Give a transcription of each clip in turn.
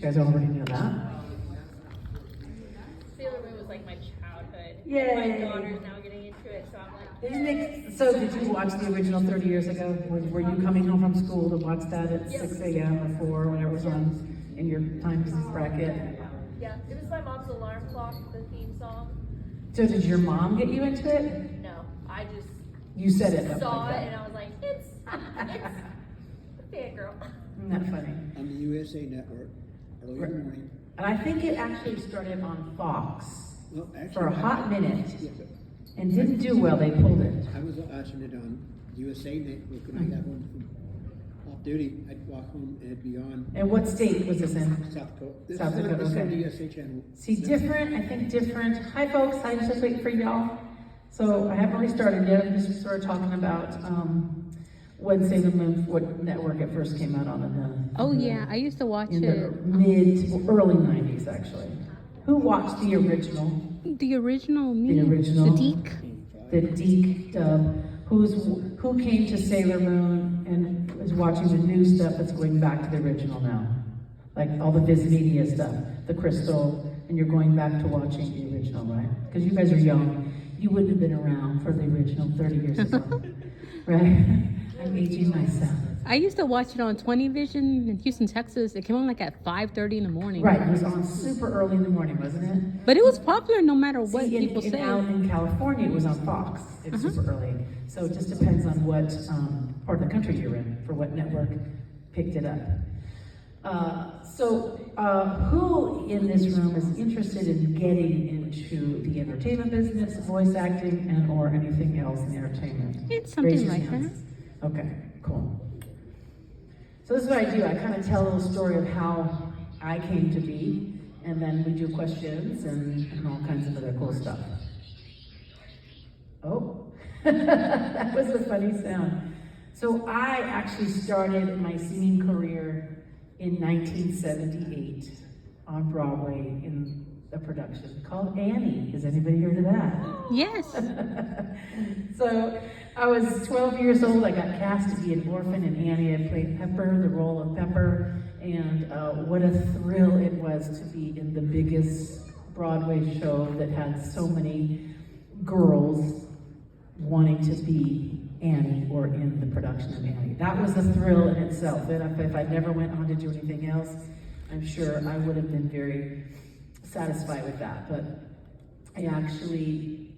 You guys already know that. Sailor Moon was like my childhood. Yay. My daughter's now getting into it, so I'm like, Isn't it, so did you watch the original 30 years ago? Were you coming home from school to watch that at 6 a.m. or 4, whenever it was on in your time bracket? yeah, it was my mom's alarm clock, the theme song. So did your mom get you into it? No, I just You said it. saw like it that. and I was like, it's a fangirl. Isn't that funny? On the USA Network, early in the morning. And I think it actually started on Fox Well, actually, for a hot minute Yeah, but and didn't do well. They pulled it. I was watching it on USA Network when I got home from off duty. I'd walk home and it'd be on And what state was this in? South Dakota. South Dakota, This is on okay. the USA Channel. See, different, I think different. Hi, folks. I'm just waiting for y'all. So I haven't really started yet. I'm just sort of talking about when Sailor Moon, what network it first came out on. Oh yeah, I used to watch In it. the early 90s, actually. Who watched the original? The original me. The original. The Deke. The Deke dub. Who came to Sailor Moon and is watching the new stuff that's going back to the original now? Like all the Viz Media stuff, the Crystal, and you're going back to watching the original, right? Because you guys are young. You wouldn't have been around for the original 30 years ago, right? I'm aging myself. I used to watch it on 20 Vision in Houston, Texas. It came on like at 5:30 in the morning. Right, it was on super early in the morning, wasn't it? But it was popular no matter what See, people say. out in California, it was on Fox. It's super early. So it just depends on what part of the country you're in, for what network picked it up. Who in this room is interested in getting into the entertainment business, voice acting, and or anything else in entertainment? It's Raise something your like hands. Okay, cool. So this is what I do. I kind of tell a little story of how I came to be, and then we do questions and all kinds of other cool stuff. Oh, that was a funny sound. So I actually started my singing career in 1978 on Broadway in a production called Annie. Has anybody heard of that? Yes. So I was 12 years old. I got cast to be an orphan in Annie. I played Pepper, the role of Pepper, and what a thrill it was to be in the biggest Broadway show that had so many girls wanting to be Annie or in the production of Annie. That was a thrill in itself. And if I never went on to do anything else, I'm sure I would have been very satisfied with that. But I actually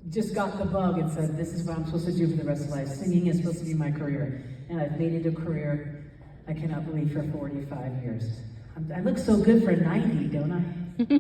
just got the bug and said, this is what I'm supposed to do for the rest of life. Singing is supposed to be my career. And I've made it a career, I cannot believe, for 45 years. I look so good for 90, don't I? You're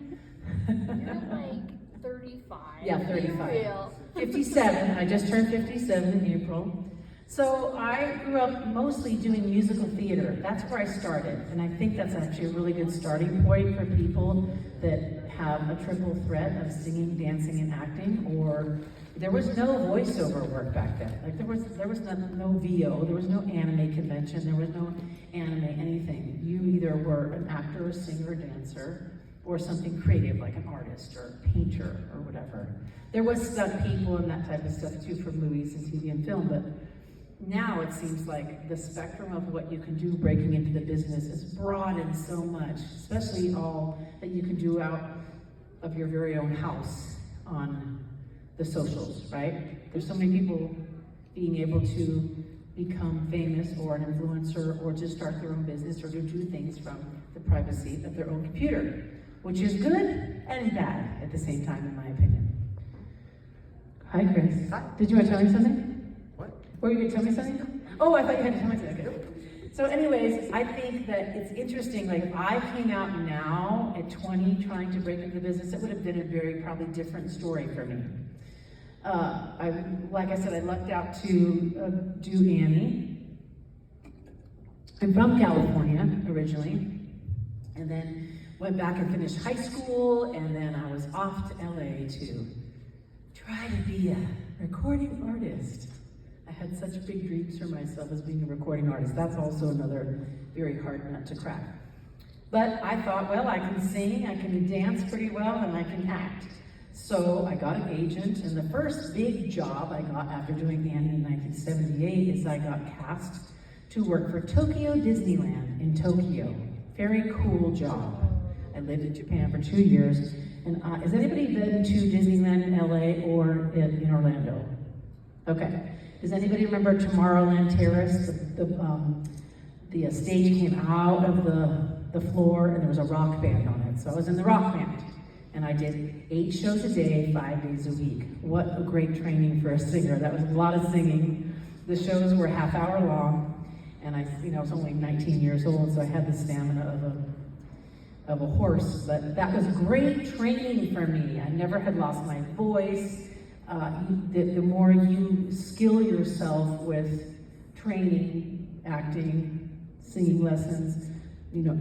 like 35. Yeah, Be 35. real. 57, I just turned 57 in April. So I grew up mostly doing musical theater. That's where I started. And I think that's actually a really good starting point for people that have a triple threat of singing, dancing, and acting. Or there was no voiceover work back then. Like there was no VO, there was no anime convention, there was no anime anything. You either were an actor, or singer, or dancer, or something creative like an artist or a painter or whatever. There was stunt people and that type of stuff too for movies and TV and film, but now it seems like the spectrum of what you can do breaking into the business is broadened so much, especially all that you can do out of your very own house on the socials, right? There's so many people being able to become famous or an influencer or just start their own business or to do things from the privacy of their own computer, which is good and bad at the same time, in my opinion. Hi, Chris. Hi. Did you want to tell me something? What? Were you going to tell me something? Oh, I thought you had to tell me something. Okay. So anyways, I think that it's interesting, like if I came out now at 20 trying to break into the business, it would have been a very probably different story for me. Like I said, I lucked out to do Annie. I'm from California originally, and then went back and finished high school, and then I was off to LA to try to be a recording artist. I had such big dreams for myself as being a recording artist. That's also another very hard nut to crack. But I thought, well, I can sing, I can dance pretty well, and I can act. So I got an agent, and the first big job I got after doing Annie in 1978 is I got cast to work for Tokyo Disneyland in Tokyo. Very cool job. I lived in Japan for 2 years. And has anybody been to Disneyland in LA or in Orlando? Okay. Does anybody remember Tomorrowland Terrace? The stage came out of the floor and there was a rock band on it. So I was in the rock band. And I did 8 shows a day, 5 days a week. What a great training for a singer. That was a lot of singing. The shows were half-hour long. And I was only 19 years old, so I had the stamina of a horse. But that was great training for me. I never had lost my voice. The more you skill yourself with training, acting, singing lessons,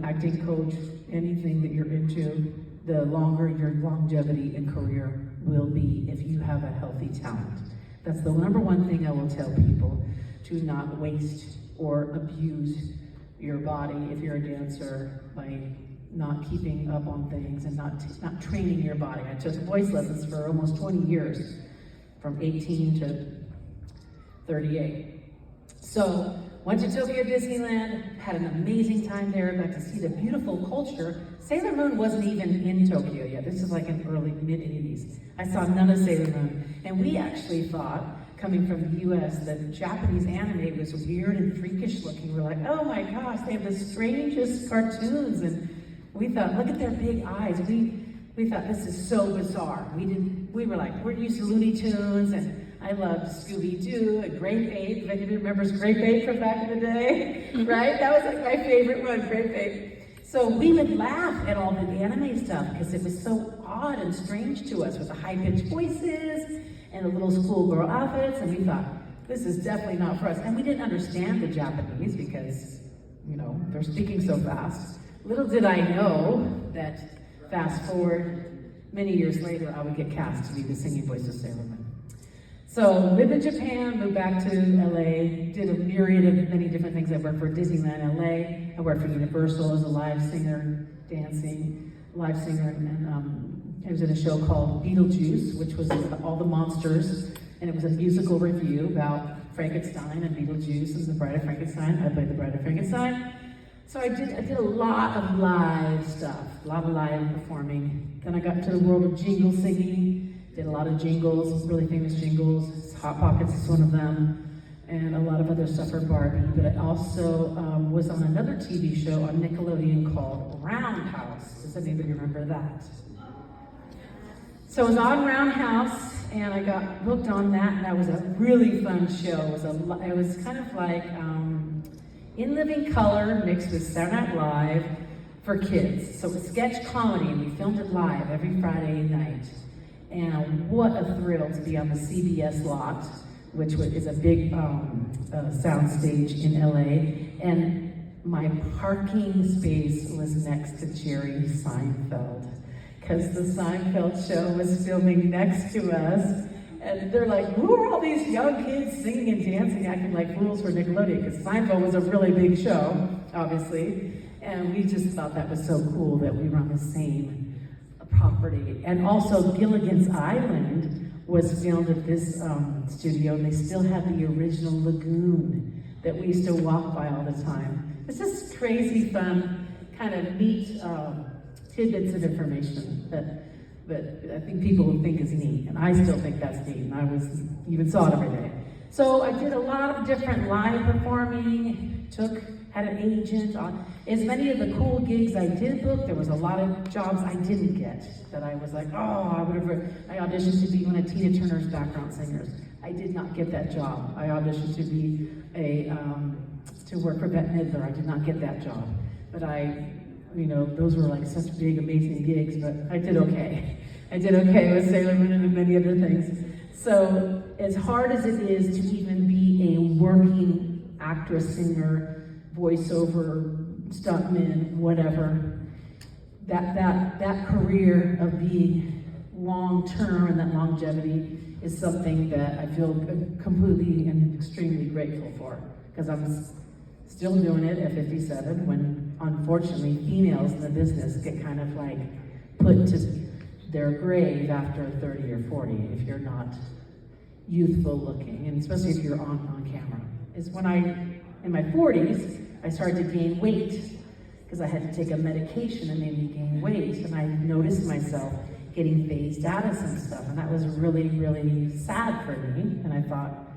acting coach, anything that you're into, the longer your longevity and career will be if you have a healthy talent. That's the number one thing I will tell people, to not waste or abuse your body if you're a dancer by not keeping up on things and not training your body. I took voice lessons for almost 20 years, from 18 to 38. So, went to Tokyo Disneyland, had an amazing time there, got to see the beautiful culture. Sailor Moon wasn't even in Tokyo yet. This is like in early, mid-80s. I saw none of Sailor Moon. And we actually thought, coming from the US, that Japanese anime was weird and freakish looking. We're like, oh my gosh, they have the strangest cartoons. And we thought, look at their big eyes. We thought, this is so bizarre. We were like, we're used to Looney Tunes, and I loved Scooby-Doo and Grape Ape. If anybody remembers Grape Ape from back in the day, right? That was like my favorite one, Grape Ape. So we would laugh at all the anime stuff because it was so odd and strange to us with the high-pitched voices and the little schoolgirl outfits, and we thought, this is definitely not for us. And we didn't understand the Japanese because, they're speaking so fast. Little did I know that fast forward many years later, I would get cast to be the singing voice of Sailor Moon. So, lived in Japan, moved back to LA, did a myriad of many different things. I worked for Disneyland LA, I worked for Universal as a live singer, live singer, and I was in a show called Beetlejuice, which was all the monsters, and it was a musical review about Frankenstein and Beetlejuice and the Bride of Frankenstein. I played the Bride of Frankenstein. So I did a lot of live stuff, a lot of live performing. Then I got into the world of jingle singing. Did a lot of jingles, really famous jingles. Hot Pockets is one of them, and a lot of other stuff for Barbie. But I also was on another TV show on Nickelodeon called Roundhouse. Does anybody remember that? So I was on Roundhouse, and I got hooked on that, and that was a really fun show. It was kind of like In Living Color mixed with Saturday Night Live for kids. So it was sketch comedy, and we filmed it live every Friday night. And what a thrill to be on the CBS lot, which is a big sound stage in LA. And my parking space was next to Jerry Seinfeld, because the Seinfeld show was filming next to us. And they're like, who are all these young kids singing and dancing, acting like fools for Nickelodeon? Because Seinfeld was a really big show, obviously. And we just thought that was so cool that we were on the same property. And also Gilligan's Island was filmed at this studio, and they still have the original lagoon that we used to walk by all the time. It's just crazy fun, kind of neat tidbits of information that I think people will think is neat, and I still think that's neat, and I even saw it every day. So I did a lot of different live performing, had an agent on. As many of the cool gigs I did book, there was a lot of jobs I didn't get that I was like, I auditioned to be one of Tina Turner's background singers. I did not get that job. I auditioned to be to work for Bette Midler. I did not get that job. But those were like such big, amazing gigs, but I did okay. I did okay with Sailor Moon and many other things. So as hard as it is to even be a working actress, singer, voiceover, stuntman, whatever, that career of being long-term and that longevity is something that I feel completely and extremely grateful for, because I'm still doing it at 57 when, unfortunately, females in the business get kind of like put to their grave after 30 or 40 if you're not youthful looking, and especially if you're on camera. Is when I in my 40s, I started to gain weight because I had to take a medication that made me gain weight, and I noticed myself getting phased out of some stuff, and that was really, really sad for me. And I thought,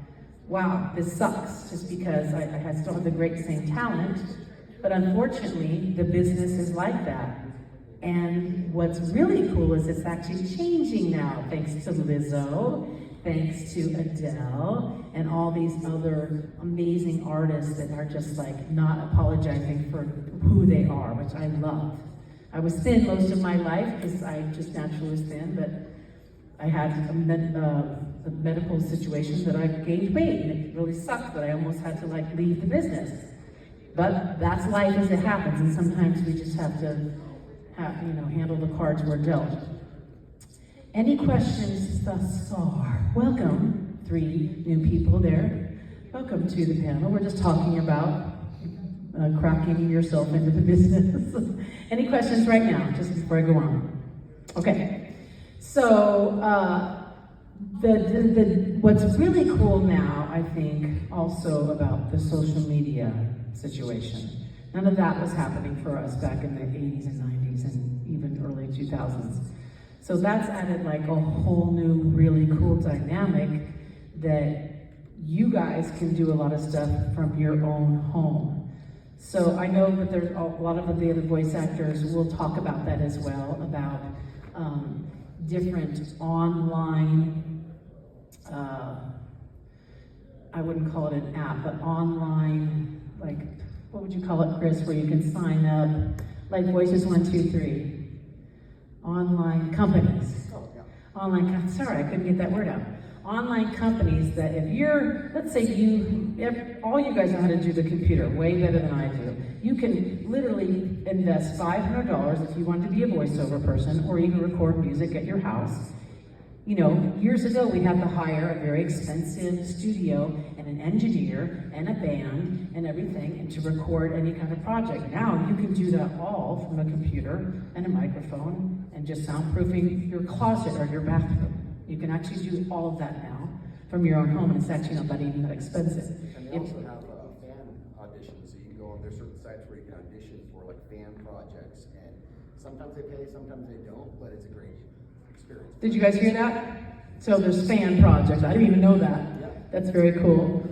wow, this sucks, just because I still have the great same talent, but unfortunately, the business is like that. And what's really cool is it's actually changing now, thanks to Lizzo, thanks to Adele, and all these other amazing artists that are just like not apologizing for who they are, which I love. I was thin most of my life because I just naturally was thin, but I had a medical situation that I gained weight, and it really sucked, but I almost had to like leave the business. But that's life as it happens, and sometimes we just have to handle the cards we're dealt. Any questions thus far? Welcome, 3 new people there. Welcome to the panel. We're just talking about cracking yourself into the business. Any questions right now, just before I go on? Okay, so what's really cool now, I think, also about the social media situation. None of that was happening for us back in the 80s and 90s and even early 2000s. So that's added like a whole new really cool dynamic that you guys can do a lot of stuff from your own home. So I know that there's a lot of the other voice actors will talk about that as well, about different online, I wouldn't call it an app, but online, like, what would you call it, Chris, where you can sign up, like Voices 123, online companies. Sorry, I couldn't get that word out. Online companies that if you're, let's say all you guys know how to do the computer way better than I do. You can literally invest $500 if you want to be a voiceover person, or even record music at your house. You know, years ago we had to hire a very expensive studio and an engineer and a band and everything, and to record any kind of project. Now you can do that all from a computer and a microphone and just soundproofing your closet or your bathroom. You can actually do all of that now from your own home, and it's actually not even that expensive. And they also have fan auditions, so you can go on, there's certain sites where you can audition for like fan projects, and sometimes they pay, sometimes they don't, but it's a great experience. Did you guys hear that? So there's fan projects. I didn't even know that. Yep. That's very cool.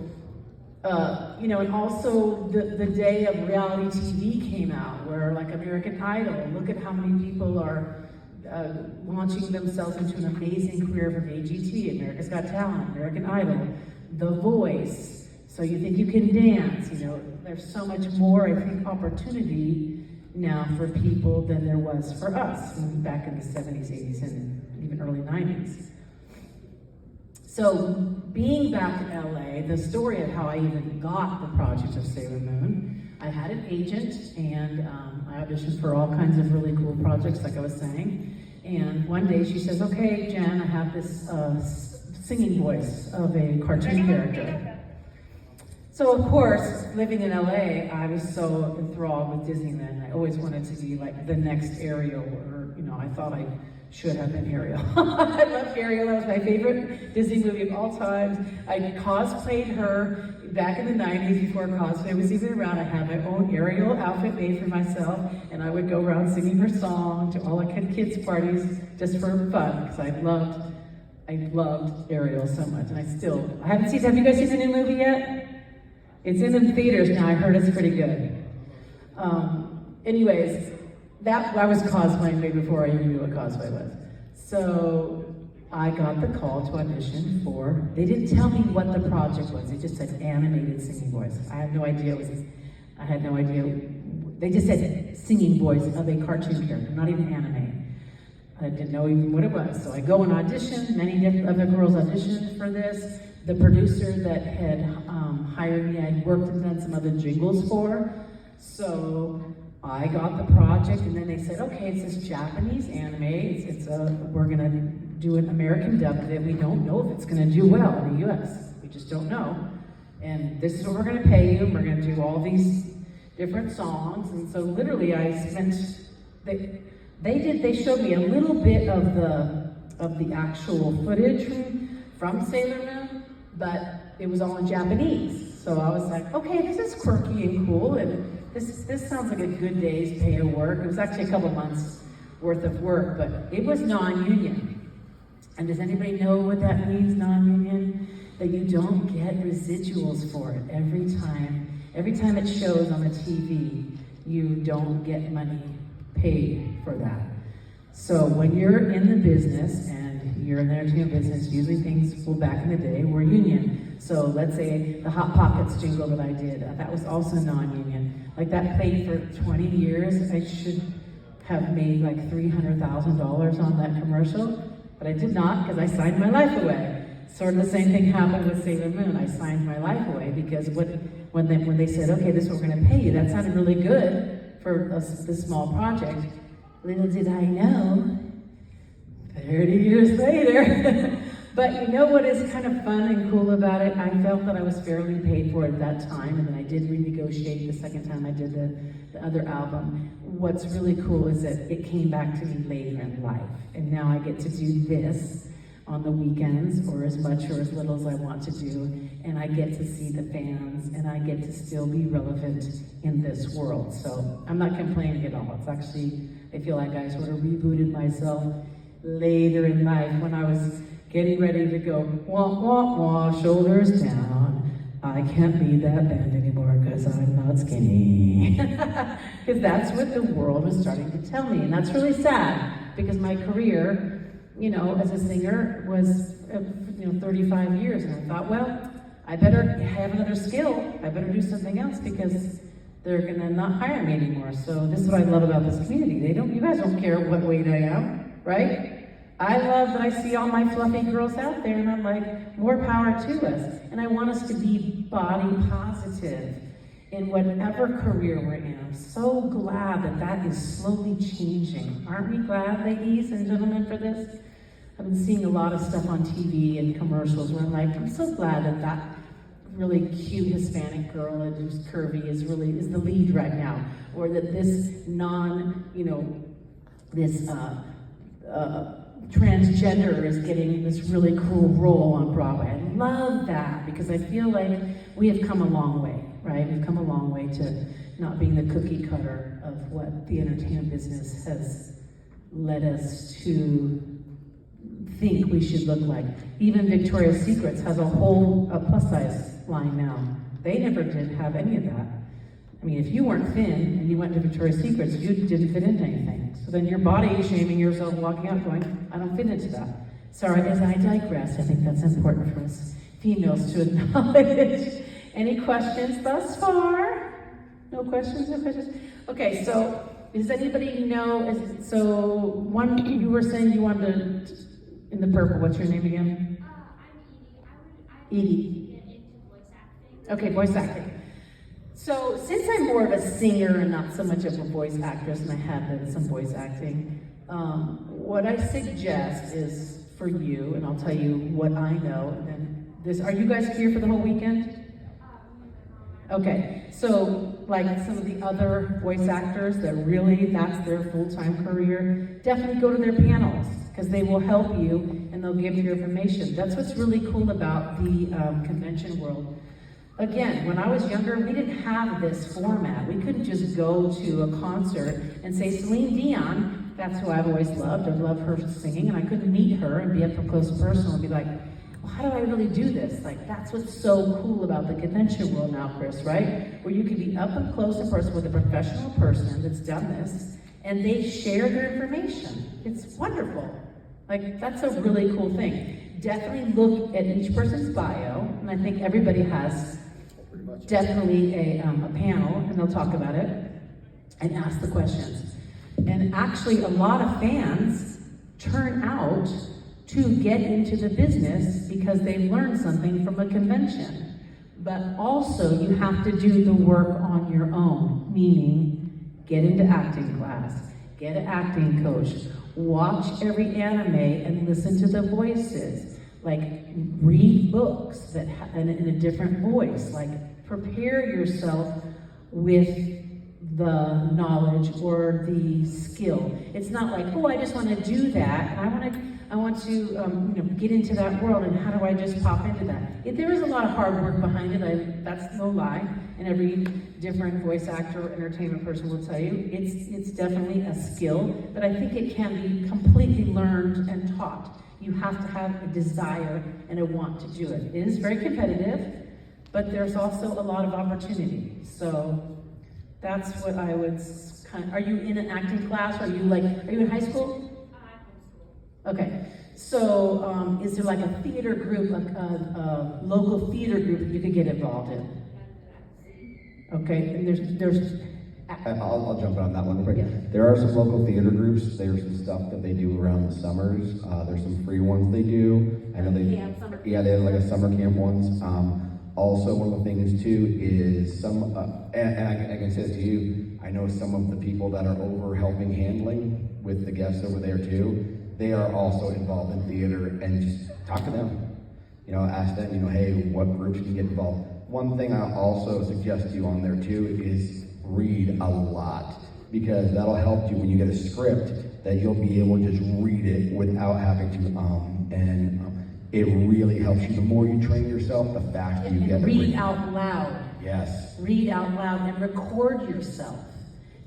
And also the day of reality TV came out, where like American Idol, look at how many people are launching themselves into an amazing career from AGT, America's Got Talent, American Idol, The Voice. So you think you can dance, there's so much more, I think, opportunity now for people than there was for us back in the 70s, 80s, and even early 90s. So being back in LA, the story of how I even got the project of Sailor Moon, I had an agent, and I auditioned for all kinds of really cool projects, like I was saying. And one day she says, okay, Jen, I have this singing voice of a cartoon character. So of course, living in LA, I was so enthralled with Disneyland. I always wanted to be like the next Ariel, or I thought I should have been Ariel. I loved Ariel, that was my favorite Disney movie of all time. I cosplayed her back in the 90s before cosplay was even around. I had my own Ariel outfit made for myself, and I would go around singing her song to all the kids' parties just for fun, because I loved Ariel so much, and I haven't seen, have you guys seen the new movie yet? It's in the theaters now, I heard it's pretty good. Anyways, I was cosplaying way before I even knew what cosplay was. So I got the call to audition for, they didn't tell me what the project was, they just said animated singing voice. I had no idea they just said singing voice of a cartoon character, not even anime. I didn't know even what it was. So I go and audition, many different other girls auditioned for this. The producer that had hired me, I had worked and done some other jingles for. So I got the project, and then they said, okay, it's this Japanese anime. We're gonna do an American dub of it. We don't know if it's gonna do well in the US. We just don't know. And this is what we're gonna pay you, and we're gonna do all these different songs. And so literally they showed me a little bit of the actual footage from Sailor Moon, but it was all in Japanese. So I was like, okay, this is quirky and cool, and this sounds like a good day's pay of work. It was actually a couple months worth of work, but it was non-union. And does anybody know what that means, non-union? That you don't get residuals for it every time it shows on the TV, you don't get money paid for that. So when you're in the business, and you're in the entertainment business, usually things, well, back in the day, were union. So let's say the Hot Pockets jingle that I did, that was also non-union. Like that played for 20 years. I should have made like $300,000 on that commercial, but I did not because I signed my life away. Sort of the same thing happened with Sailor Moon. I signed my life away because when they said, okay, this is what we're gonna pay you, that sounded really good for this small project. Little did I know, 30 years later. But you know what is kind of fun and cool about it? I felt that I was fairly paid for it at that time, and then I did renegotiate the second time I did the other album. What's really cool is that it came back to me later in life, and now I get to do this on the weekends, or as much or as little as I want to do, and I get to see the fans, and I get to still be relevant in this world. So I'm not complaining at all. It's actually, I feel like I sort of rebooted myself later in life when I was getting ready to go, wah, wah, wah, shoulders down. I can't be that band anymore because I'm not skinny. Because that's what the world was starting to tell me. And that's really sad because my career, you know, as a singer was, 35 years. And I thought, well, I better have another skill. I better do something else because they're gonna not hire me anymore. So this is what I love about this community. You guys don't care what weight I am, right? I love that I see all my fluffy girls out there, and I'm like, more power to us. And I want us to be body positive in whatever career we're in. I'm so glad that that is slowly changing. Aren't we glad, ladies and gentlemen, for this? I've been seeing a lot of stuff on TV and commercials where I'm like, I'm so glad that that really cute Hispanic girl who's curvy is the lead right now. Or that this transgender is getting this really cool role on Broadway. I love that because I feel like we have come a long way, right? We've come a long way to not being the cookie cutter of what the entertainment business has led us to think we should look like. Even Victoria's Secrets has a whole plus size line now. They never did have any of that. I mean, if you weren't thin and you went to Victoria's Secrets, you didn't fit into anything. So then your body shaming yourself walking out going, I don't fit into that. Sorry, as I digress, I think that's important for us females to acknowledge. Any questions thus far? No questions, no questions? Okay, so does anybody know, one, you were saying you wanted to, in the purple, what's your name again? I'm Edie. Edie. Get into voice acting. Okay, voice acting. So since I'm more of a singer and not so much of a voice actress, and I have done some voice acting, what I suggest is for you, and I'll tell you what I know, and then are you guys here for the whole weekend? Okay, so like some of the other voice actors that really, that's their full-time career, definitely go to their panels, because they will help you and they'll give you information. That's what's really cool about the convention world. Again, when I was younger, we didn't have this format. We couldn't just go to a concert and say, Celine Dion, that's who I've always loved. I love her singing, and I couldn't meet her and be up close and personal and be like, well, how do I really do this? Like, that's what's so cool about the convention world now, Chris, right? Where you can be up and close and personal with a professional person that's done this, and they share their information. It's wonderful. Like, that's a really cool thing. Definitely look at each person's bio, and I think everybody has definitely a panel, and they'll talk about it and ask the questions. And actually, a lot of fans turn out to get into the business because they've learned something from a convention. But also, you have to do the work on your own, meaning get into acting class, get an acting coach, watch every anime and listen to the voices, like read books that in a different voice, like prepare yourself with the knowledge or the skill. It's not like, oh, I just want to do that, and I want to get into that world, and how do I just pop into that? There is a lot of hard work behind it, that's no lie, and every different voice actor or entertainment person will tell you, it's definitely a skill, but I think it can be completely learned and taught. You have to have a desire and a want to do it. It is very competitive, but there's also a lot of opportunity. So that's what I would are you in an acting class? Are you in high school? Okay. So is there like a theater group, a local theater group that you could get involved in? Okay, and there's I'll jump in on that one real quick. Yeah. There are some local theater groups. There's some stuff that they do around the summers. There's some free ones they do. I know they have like a summer camp ones. Also, one of the things too is and I can say this to you, I know some of the people that are over helping handling with the guests over there too, they are also involved in theater, and just talk to them. Ask them, hey, what groups can you get involved? One thing I also suggest to you on there too is read a lot, because that'll help you when you get a script, that you'll be able to just read it without having to it really helps you. The more you train yourself, the faster you get. Read out loud. Yes. Read out loud and record yourself.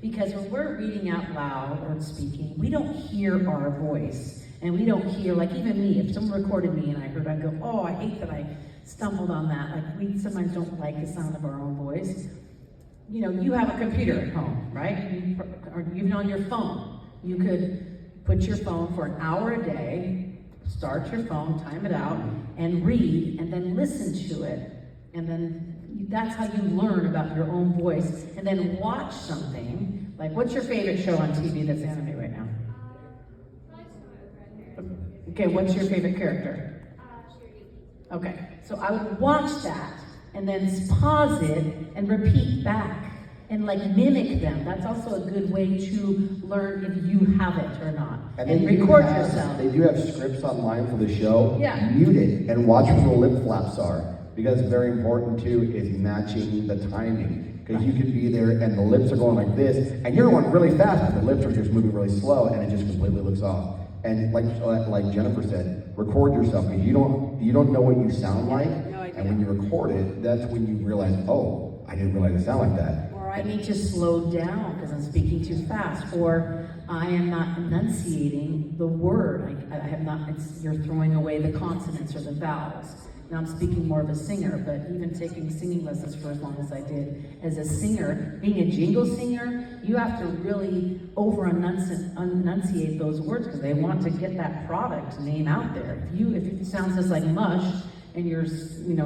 Because when we're reading out loud or speaking, we don't hear our voice. And we don't hear, like even me, if someone recorded me and I heard, I'd go, oh, I hate that I stumbled on that. Like we sometimes don't like the sound of our own voice. You have a computer at home, right? Or even on your phone. You could put your phone for an hour a day, start your phone, time it out, and read, and then listen to it. And then that's how you learn about your own voice. And then watch something. Like, what's your favorite show on TV that's anime right now? Okay, what's your favorite character? Okay, so I would watch that, and then pause it, and repeat back. And mimic them. That's also a good way to learn if you have it or not. And record yourself. They do have scripts online for the show. Yeah. Mute it and watch where the lip flaps are. Because very important too is matching the timing. Because you could be there and the lips are going like this, and you're going really fast, but the lips are just moving really slow, and it just completely looks off. And like Jennifer said, record yourself, because you don't know what you sound like. No idea. And when you record it, that's when you realize, oh, I didn't realize it sounded like that. I need to slow down because I'm speaking too fast, or I am not enunciating the word. I have not. You're throwing away the consonants or the vowels. Now I'm speaking more of a singer, but even taking singing lessons for as long as I did as a singer, being a jingle singer, you have to really enunciate those words because they want to get that product name out there. If it sounds just like mush, and you're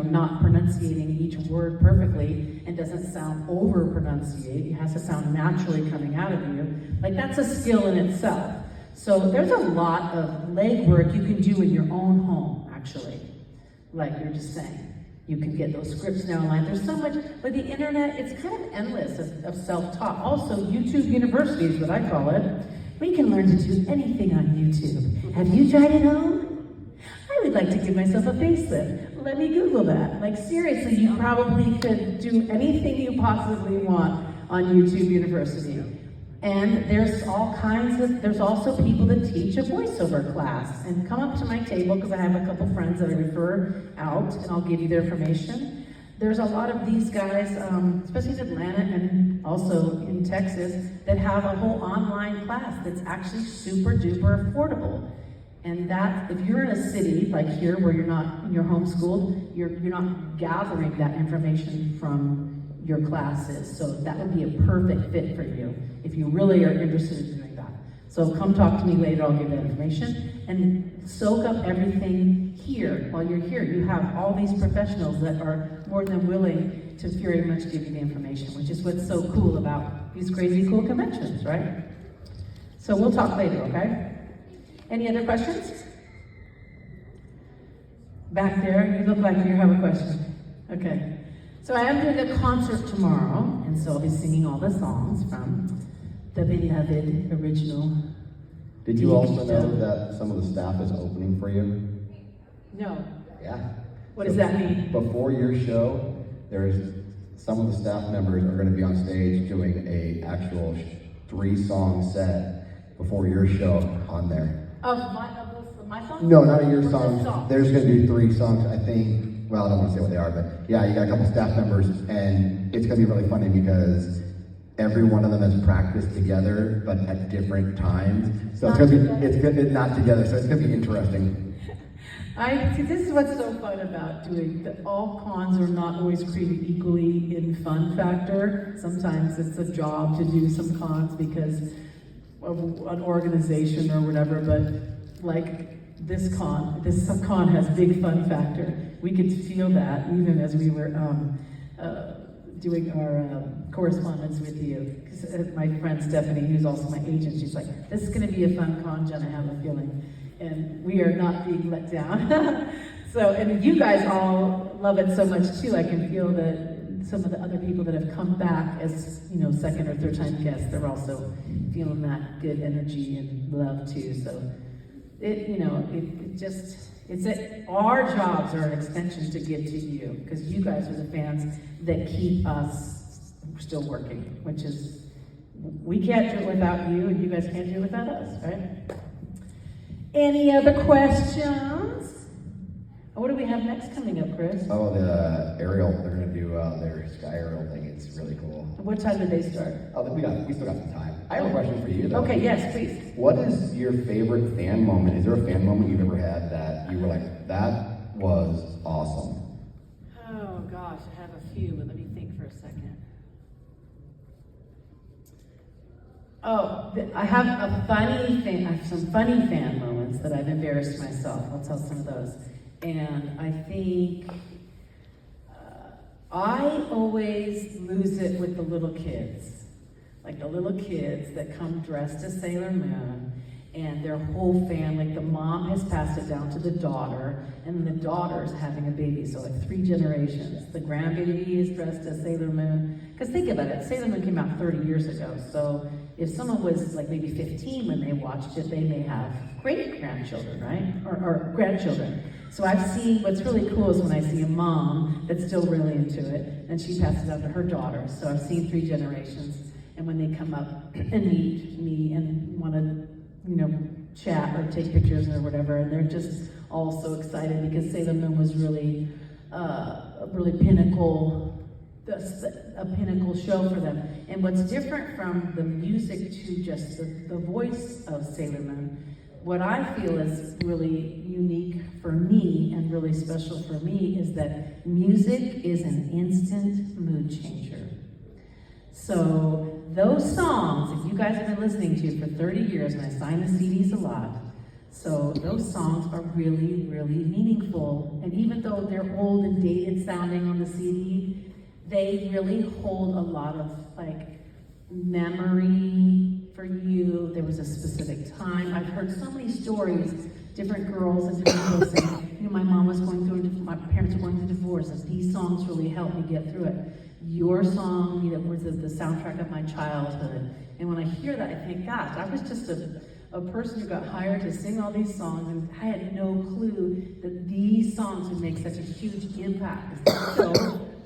not pronunciating each word perfectly and doesn't sound over pronunciate, it has to sound naturally coming out of you, that's a skill in itself. So there's a lot of legwork you can do in your own home, actually. Like you're just saying, you can get those scripts now online. There's so much, but the internet, it's kind of endless of self-taught. Also, YouTube University is what I call it. We can learn to do anything on YouTube. Have you tried it home? I would like to give myself a facelift. Let me Google that. Seriously, you probably could do anything you possibly want on YouTube University. And there's there's also people that teach a voiceover class. And come up to my table, because I have a couple friends that I refer out, and I'll give you their information. There's a lot of these guys, especially in Atlanta and also in Texas, that have a whole online class that's actually super duper affordable. And that, if you're in a city like here where you're homeschooled, you're not gathering that information from your classes. So that would be a perfect fit for you if you really are interested in doing that. So come talk to me later, I'll give that information. And soak up everything here while you're here. You have all these professionals that are more than willing to very much give you the information, which is what's so cool about these crazy cool conventions, right? So we'll talk later, okay? Any other questions? Back there, you look like you have a question. Okay. So I am doing a concert tomorrow, and so I'll be singing all the songs from the beloved original. Did you also know that some of the staff is opening for you? No. Yeah. What does that mean? Before your show, there's some of the staff members are going to be on stage doing a actual 3-song set before your show on there. Of my song? No, not of your Or just songs. songs? There's going to be 3 songs, I think. Well, I don't want to say what they are, but yeah, you got a couple staff members, and it's going to be really funny because every one of them has practiced together, but at different times. So it's going to be, it's good, not together, so it's going to be interesting. See, this is what's so fun about doing that. All cons are not always created equally in fun factor. Sometimes it's a job to do some cons because of an organization or whatever, but like this con has big fun factor. We could feel that even as we were doing our correspondence with you. Because my friend Stephanie, who's also my agent, she's like, this is gonna be a fun con, Jen, I have a feeling. And we are not being let down. So, and you guys all love it so much too. I can feel that some of the other people that have come back as, you know, second or third time guests, they're also feeling that good energy and love too. So it, you know, our jobs are an extension to give to you, because you guys are the fans that keep us still working, which is, we can't do it without you, and you guys can't do it without us, right? Any other questions? What do we have next coming up, Chris? Oh, the aerial, they're going to do their sky aerial thing. It's really cool. What time do they start? Oh, we still got some time. I have a question for you, though. Okay, yes, please. What is your favorite fan moment? Is there a fan moment you've ever had that you were like, that was awesome? Oh gosh, I have a few, but let me think for a second. Oh, I have some funny fan moments that I've embarrassed myself. I'll tell some of those. And I think I always lose it with the little kids. Like the little kids that come dressed as Sailor Moon, and their whole family, the mom has passed it down to the daughter, and the daughter's having a baby, so like 3 generations. The grandbaby is dressed as Sailor Moon. Because think about it, Sailor Moon came out 30 years ago, so if someone was like maybe 15 when they watched it, they may have great-grandchildren, right? Or grandchildren. So I've seen, what's really cool is when I see a mom that's still really into it, and she passes it on to her daughter. So I've seen 3 generations, and when they come up and meet me and want to, you know, chat or take pictures or whatever, and they're just all so excited because Sailor Moon was really a pinnacle show for them. And what's different from the music to just the voice of Sailor Moon, what I feel is really unique for me and really special for me is that music is an instant mood changer. So those songs, if you guys have been listening to for 30 years, and I sign the CDs a lot, so those songs are really, really meaningful. And even though they're old and dated sounding on the CD, they really hold a lot of like memory for you. There was a specific time. I've heard so many stories, different girls and different people saying, you know, my mom was going through, my parents were going through divorce, and these songs really helped me get through it. Your song, you know, was the soundtrack of my childhood. And when I hear that, I think, gosh, I was just a person who got hired to sing all these songs, and I had no clue that these songs would make such a huge impact. So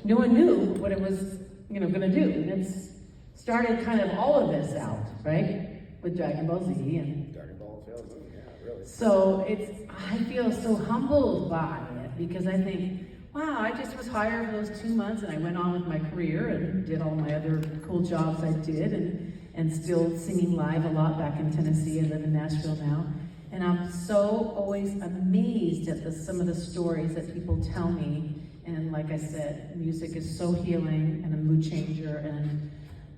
no one knew what it was, you know, going to do. And it's started kind of all of this out, right? With Dragon Ball Z and Dragon Ball Z, yeah, really. so I feel so humbled by it because I think, wow, I just was hired for those 2 months and I went on with my career and did all my other cool jobs I did and still singing live a lot back in Tennessee. I live in Nashville now. And I'm so always amazed at some of the stories that people tell me. And like I said, music is so healing and a mood changer,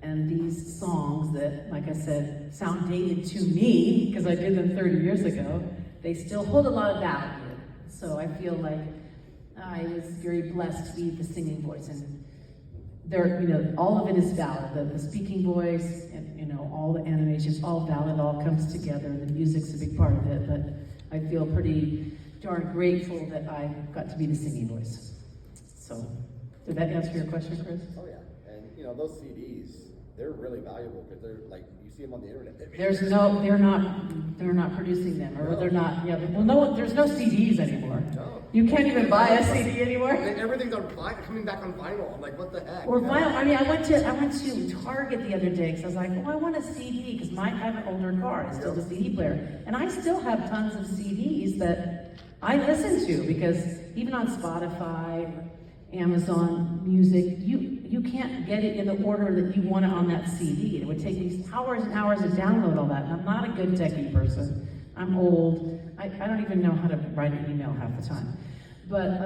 and these songs that, like I said, sound dated to me because I did them 30 years ago, they still hold a lot of value. So I feel like I was very blessed to be the singing voice, and there, you know, all of it is valid. The speaking voice, and you know, all the animations, all valid, all comes together. The music's a big part of it, but I feel pretty darn grateful that I got to be the singing voice. So, did that answer your question, Chris? Oh yeah, and you know those CDs, they're really valuable because they're like, you see them on the internet. They're not producing them, or they're not, well, no, there's no CDs anymore. No. You can't even buy a CD anymore. Everything's on coming back on vinyl. I'm like, what the heck? Or vinyl. I mean, I went to Target the other day because I was like, oh, I want a CD because I have an older car. It's still the CD player, and I still have tons of CDs that I listen to because even on Spotify, Amazon Music, you can't get it in the order that you want it on that CD. It would take me hours and hours to download all that. And I'm not a good techie person. I'm old. I don't even know how to write an email half the time. But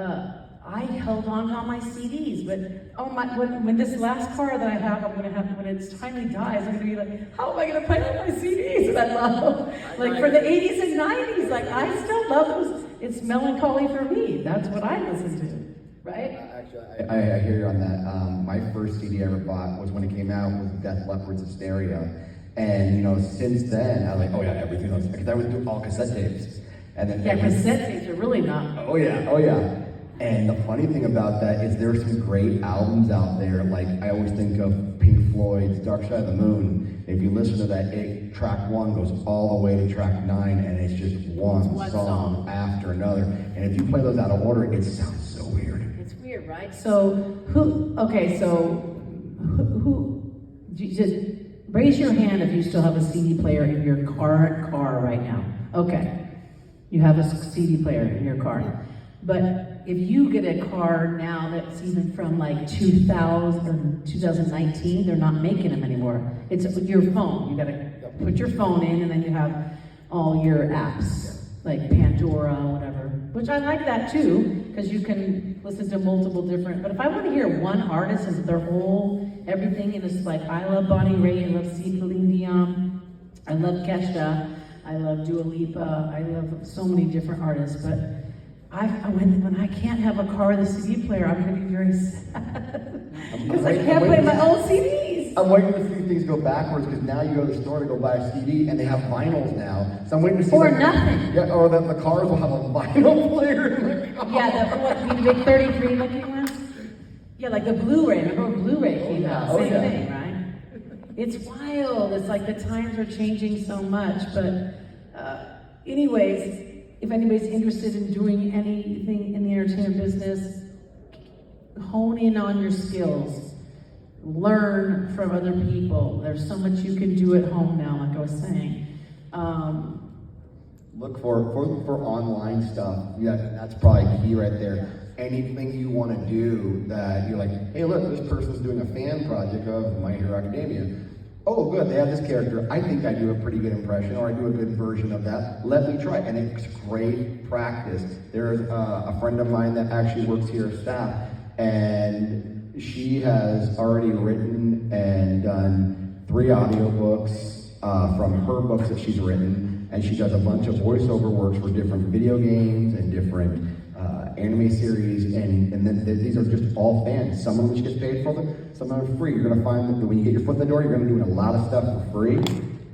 I held on to all my CDs. But when this last car that I have, I'm gonna have, when it's finally dies, I'm gonna be like, how am I gonna play all my CDs that I love? Like for the 80s and 90s, like I still love those. It's melancholy for me. That's what I listen to, right? Actually, I hear you on that. My first CD I ever bought was when it came out with Def Leppard's Hysteria. And, since then, I was like, oh yeah, everything else. Because I would do all cassette tapes. And then Cassette tapes are really not. Oh yeah. And the funny thing about that is there are some great albums out there. Like, I always think of Pink Floyd's Dark Side of the Moon. If you listen to that, track 1 goes all the way to track 9, and it's just one song after another. And if you play those out of order, it sounds so weird. It's weird, right? So who just raise your hand if you still have a CD player in your current car right now. Okay, you have a CD player in your car. But if you get a car now that's even from like 2000 or 2019, they're not making them anymore. It's your phone. You gotta put your phone in, and then you have all your apps, like Pandora, whatever. Which I like that too, because you can listen to multiple different. But if I want to hear one artist and their whole everything, and it's like I love Bonnie Raitt, I love Celine Dion, I love Kesha, I love Dua Lipa, I love so many different artists, but when I can't have a car with a CD player, I'm going to be very sad. Because I can't play my old CDs. I'm waiting to see things go backwards because now you go to the store to go buy a CD and they have vinyls now. So I'm waiting to see. Or nothing. Yeah, or that the cars will have a vinyl player in the car. Yeah, the big 33 looking ones? Yeah, like the Blu-ray. Remember when Blu-ray came out? Same thing, right? It's wild. It's like the times are changing so much. But anyways, if anybody's interested in doing anything in the entertainment business, hone in on your skills. Learn from other people. There's so much you can do at home now, like I was saying. Look for online stuff. Yeah, that's probably key right there. Anything you want to do that you're like, hey, look, this person's doing a fan project of My Hero Academia. Oh, good, they have this character. I think I do a pretty good impression, or I do a good version of that. Let me try it. And it's great practice. There's a friend of mine that actually works here as staff, and she has already written and done 3 audiobooks from her books that she's written, and she does a bunch of voiceover works for different video games and different anime series, and then these are just all fans. Some of them she gets paid for them, some of them are free. You're going to find that when you get your foot in the door, you're going to be doing a lot of stuff for free,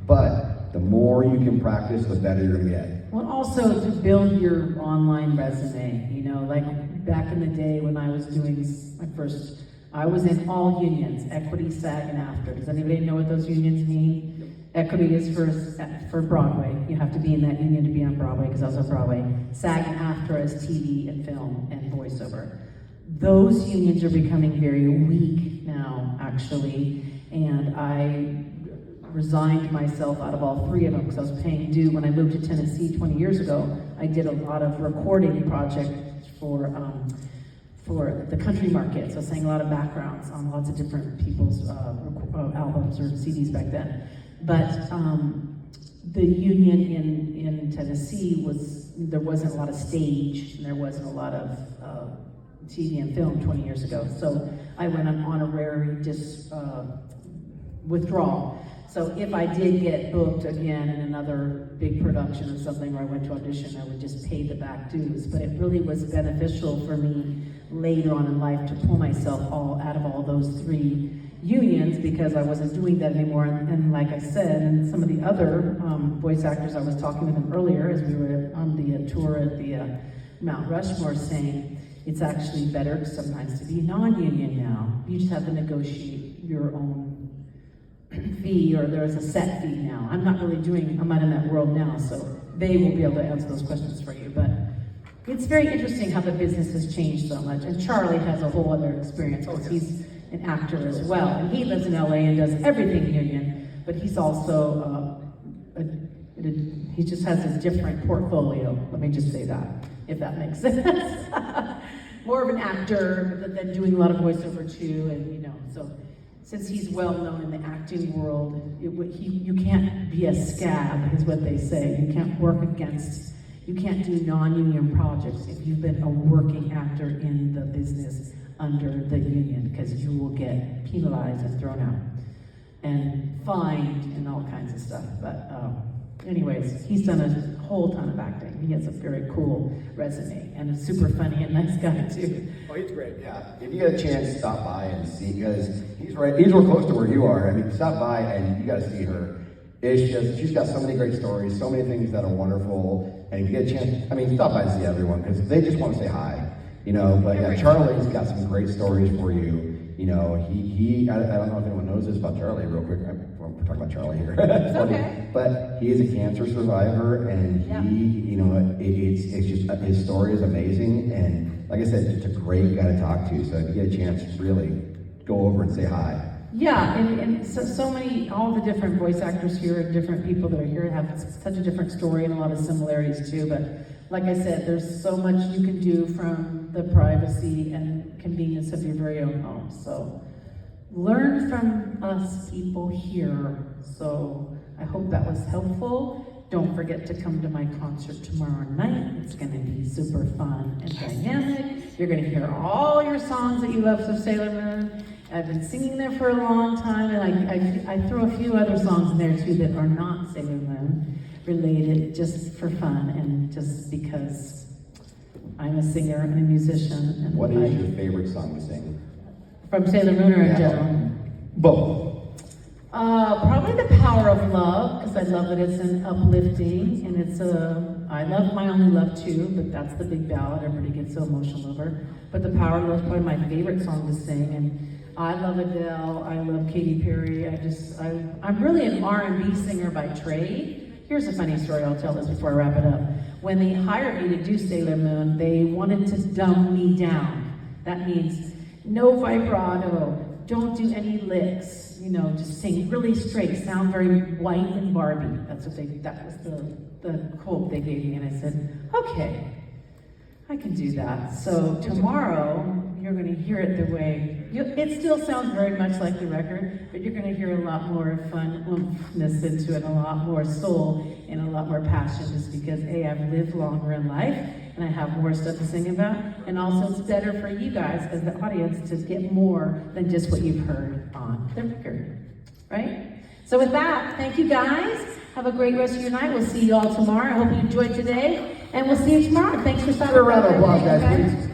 but the more you can practice, the better you're going to get. Well, also to build your online resume, like back in the day when I was doing I was in all unions, Equity, SAG, and AFTRA. Does anybody know what those unions mean? Equity is for Broadway. You have to be in that union to be on Broadway, because I was on Broadway. SAG and AFTRA is TV and film and voiceover. Those unions are becoming very weak now, actually, and I resigned myself out of all 3 of them because I was paying due. When I moved to Tennessee 20 years ago, I did a lot of recording projects for the country market. So I sang a lot of backgrounds on lots of different people's albums or CDs back then. But the union in Tennessee there wasn't a lot of stage, and there wasn't a lot of TV and film 20 years ago. So I went on honorary withdrawal. So if I did get booked again in another big production or something, or I went to audition, I would just pay the back dues. But it really was beneficial for me later on in life to pull myself out of all those 3 unions, because I wasn't doing that anymore. And like I said, and some of the other voice actors, I was talking with them earlier as we were on the tour at the Mount Rushmore, saying it's actually better sometimes to be non-union now. You just have to negotiate your own fee or there's a set fee now. I'm not in that world now, so they will be able to answer those questions for you. But it's very interesting how the business has changed so much. And Charlie has a whole other experience because he's an actor as well. And he lives in LA and does everything union, but he's also, he just has a different portfolio. Let me just say that, if that makes sense. More of an actor, but then doing a lot of voiceover too, and so since he's well known in the acting world, you can't be a scab, is what they say. You can't do non-union projects if you've been a working actor in the business under the union, because you will get penalized and thrown out and fined and all kinds of stuff. But anyways, he's done a whole ton of acting. He has a very cool resume and a super funny and nice guy too. Oh, he's great. Yeah, if you get a chance, stop by and see, because he's real close to where you are. I mean, stop by and you gotta see her. It's just, she's got so many great stories, so many things that are wonderful. And if you get a chance, I mean, stop by and see everyone, because they just want to say hi, but yeah, Charlie's got some great stories for you. I don't know if anyone knows this about Charlie real quick. We're talking about Charlie here. It's okay. But he is a cancer survivor, and it's just, his story is amazing. And like I said, just a great guy to talk to. So if you get a chance, really go over and say hi. Yeah, and so many, all the different voice actors here and different people that are here have such a different story and a lot of similarities too. But like I said, there's so much you can do from the privacy and convenience of your very own home. So learn from us people here. So I hope that was helpful. Don't forget to come to my concert tomorrow night. It's going to be super fun and dynamic. You're going to hear all your songs that you love of Sailor Moon. I've been singing there for a long time, and I throw a few other songs in there too that are not Sailor Moon related, just for fun and just because I'm a singer and a musician. And What is your favorite song to sing? From Sailor Moon or in general? Both. Probably The Power of Love, because I love that it's an uplifting, and I love My Only Love too, but that's the big ballad everybody gets so emotional over. But The Power of Love is probably my favorite song to sing, and I love Adele, I love Katy Perry. I'm really an R&B singer by trade. Here's a funny story, I'll tell this before I wrap it up. When they hired me to do Sailor Moon, they wanted to dumb me down. That means no vibrato, don't do any licks, just sing really straight, sound very white and Barbie. That was the quote they gave me, and I said, okay, I can do that. So tomorrow, you're going to hear it the way, it still sounds very much like the record, but you're going to hear a lot more fun oomphness into it, a lot more soul, and a lot more passion, just because I've lived longer in life, and I have more stuff to sing about, and also it's better for you guys as the audience to get more than just what you've heard on the record, right? So with that, thank you guys. Have a great rest of your night. We'll see you all tomorrow. I hope you enjoyed today, and we'll see you tomorrow. Thanks for stopping by. A round of applause, guys, please.